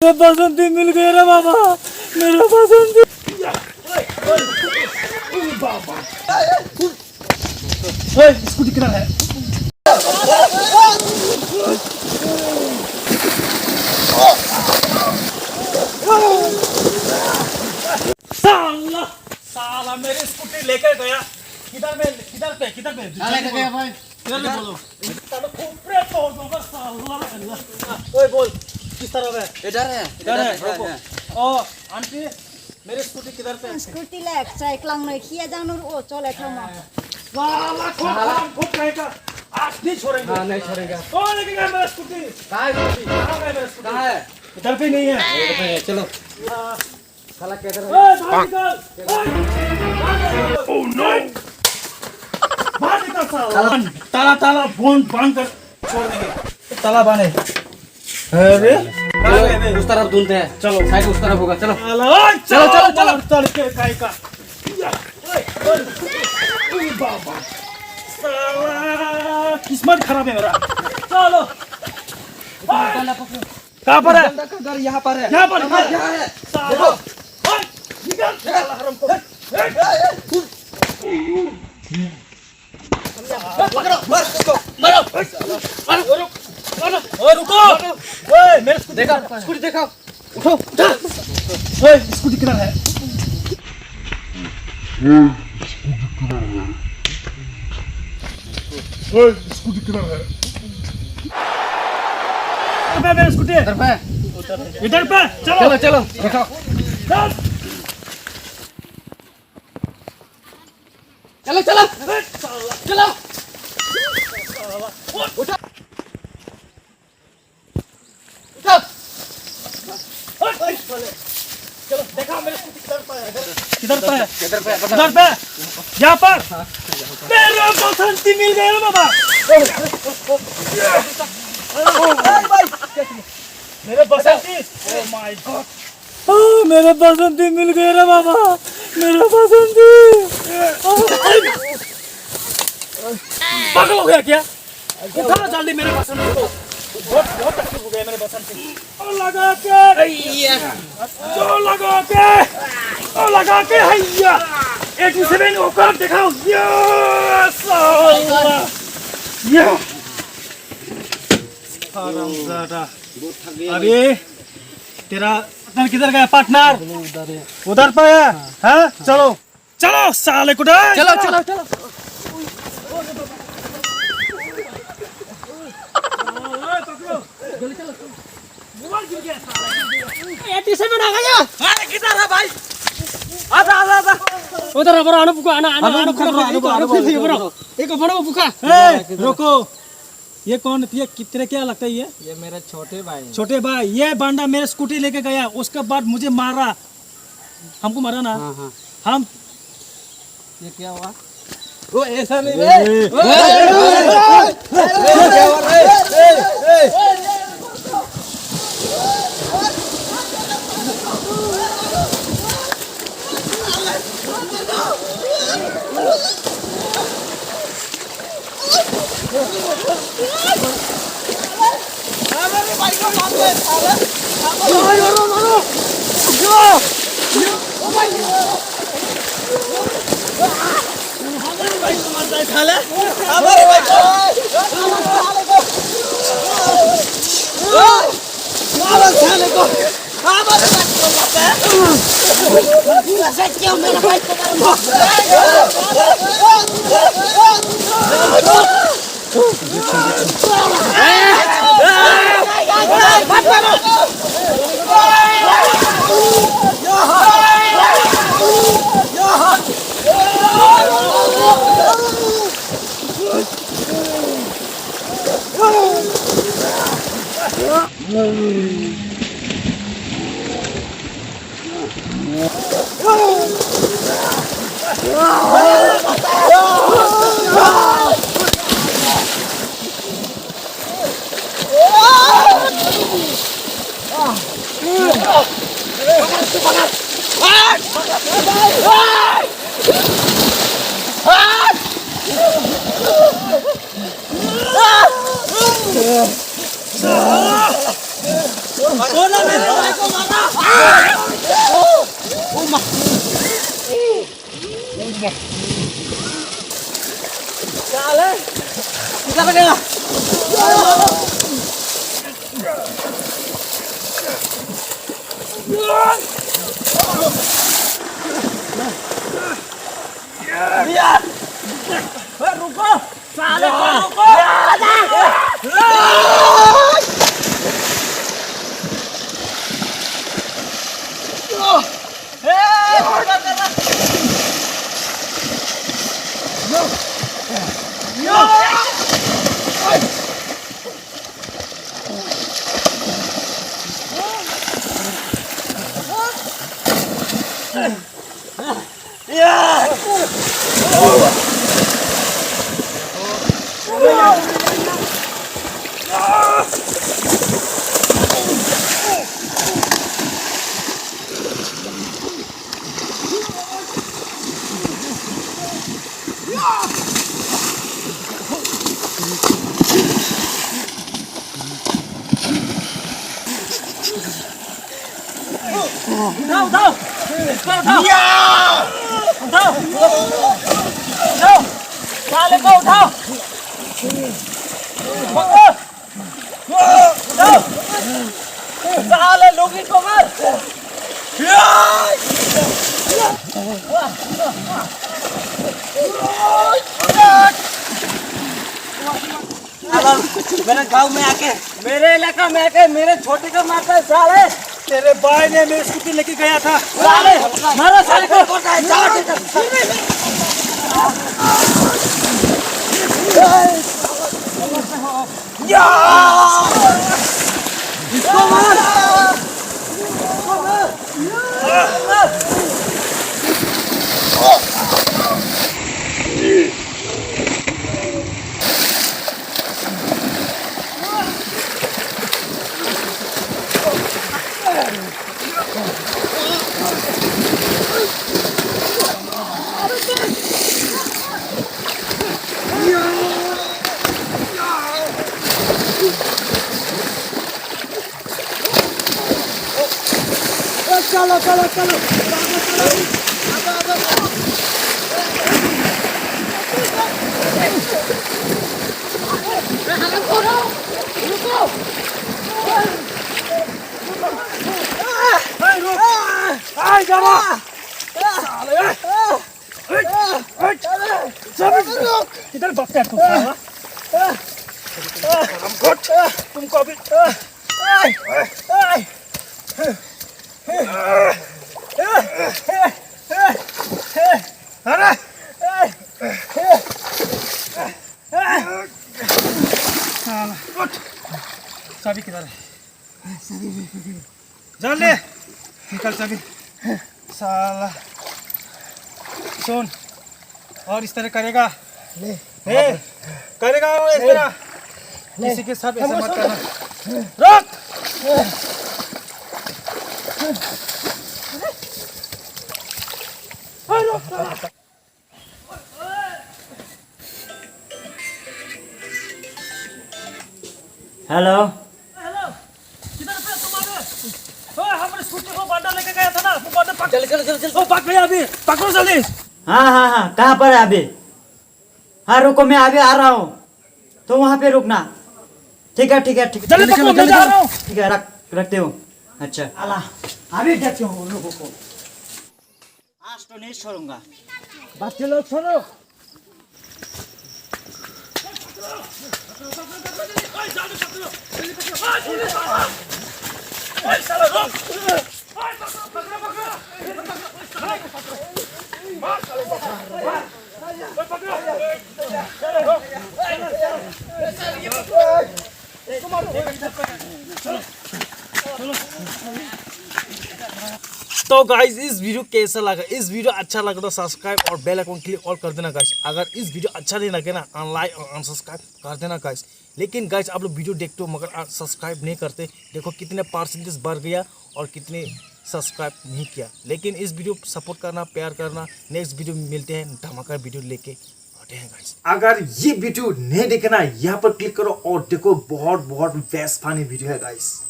मेरा बसंती मिल गया रे बाबा, मेरा बसंती। स्कूटी किधर है? साला साला मेरी स्कूटी लेकर गया। किधर पे लेके गया भाई। किधर ले बोलो। साला ऊपर तोड़ दूंगा साला। ओए बोल किस तरफ है? इधर है ओ आंटी मेरी स्कूटी किधर पे है? स्कूटी ले साइक लांग खिया जानु ओ चले ठामा साला खूब कहेगा आज नहीं छोड़ेंगे। हाँ नहीं छोड़ेगा। कौन लेके गया मेरा स्कूटी? कहाँ है स्कूटी? कहाँ गया मेरा स्कूटी? कहाँ है? इधर पे नहीं है। इधर पे है, चलो। हाँ। साला किधर है? ओए बाहर निकल। ओह नो बाहर निकल साला। ताला बांध कर छोड़ देंगे। ताला बांधे। अरे चलो उस तरफ ढूंढते हैं। चलो साइड उस तरफ होगा। चलो चलो चल के काय का बाबा साला किस्मत खराब है मेरा। चलो कहाँ पर है? घर यहाँ पर है। यहाँ पर यहाँ है। साला निकल साला हरामखोर। पकड़ो बस इसको मारो। ओए रुको। ओए मेरे स्कूटी देखा स्कूटी देखा। उठो उठा। ओए स्कूटी किधर है? ओए स्कूटी किधर है? मेरा स्कूटी इधर पे। इधर पे चलो चलो चलो देखो। चल। चलो चलो चलो। उठो चलो देखा मेरे स्कूटी किधर पे है? किधर पे है? किधर पे? किधर पे? यहाँ पर मेरा बसंती मिल गया रे बाबा। मेरे बसंती। Oh my God. मेरा बसंती मिल गया रे बाबा, मेरा बसंती। पागल हो गया क्या? उठा जल्दी मेरे बसंती को। बहुत तकलीफ हो गया मेरे बसंती। और लगा के हैया 87 होकर दिखाओ। यस या हरामजादा। अभी तेरा पार्टनर किधर गया? पार्टनर उधर पे है। हाँ चलो चलो साले कुड़ा। चलो चलो चलो। किधर है भाई? आजा उधर बड़ा अनु पुका अनु खड़ा एक बड़ा पुका। रुको ये कौन? ये कितने क्या लगता है? ये मेरे छोटे भाई। ये बांडा मेरे स्कूटी लेके गया, उसके बाद मुझे मारा। हमको मारा ना। हाँ। हम ये क्या हुआ? वो ऐसा नहीं तूने मेरे भाई को मारा। साले किधर गया? रुको साले रुको। उठाओ इसको उठाओ साले को उठाओ उठाओ साले लोगी को मार मेरे गांव में आके मेरे इलाका में आके मेरे छोटे को मारता है साले। तेरे भाई ने मेरी स्कूटी लेके गया था। साले मारो साले को। इसको मार। चलो चलो चलो किधर भागता है तू? तुमको अभी चाबी किधर है? जल्दी निकल चाबी। साला सुन, और इस तरह करेगा करेगा और इस तरह किसी के साथ ऐसा मत करना। रोक। हेलो हेलो, किधर पे तुम्हारे? ओए हमारे स्कूटी को बांधा लेके गया था ना, वो बांधा पकड़। चल चल चल चल। ओ भाग गया अभी, पकड़ो जल्दी। हाँ कहाँ पर है अभी? हाँ रुको, मैं अभी आ रहा हूँ, तो वहाँ पे रुकना। ठीक है जल्दी पकड़ो, मैं जा रहा हूँ। ठीक है रखते हो। अच्छा अभी देखते हो उन लोगों को, आज तो नहीं छोड़ूंगा। बच्चे लोग सुनो। तो गाइस इस वीडियो कैसा लगा? इस वीडियो अच्छा लगा तो सब्सक्राइब और बेल आइकन क्लिक ऑल कर देना गाइस। अगर इस वीडियो अच्छा नहीं लगे ना, अनलाइक और अनसब्सक्राइब कर देना गाइस। लेकिन गाइस आप लोग वीडियो देखते हो मगर सब्सक्राइब नहीं करते। देखो कितने परसेंटेज बढ़ गया और कितने सब्सक्राइब नहीं किया। लेकिन इस वीडियो सपोर्ट करना, प्यार करना। नेक्स्ट वीडियो में मिलते हैं धमाका वीडियो लेके आते हैं गाइस। अगर ये वीडियो नहीं देखना, यहाँ पर क्लिक करो और देखो, बहुत बेस्ट फनी वीडियो है गाइस।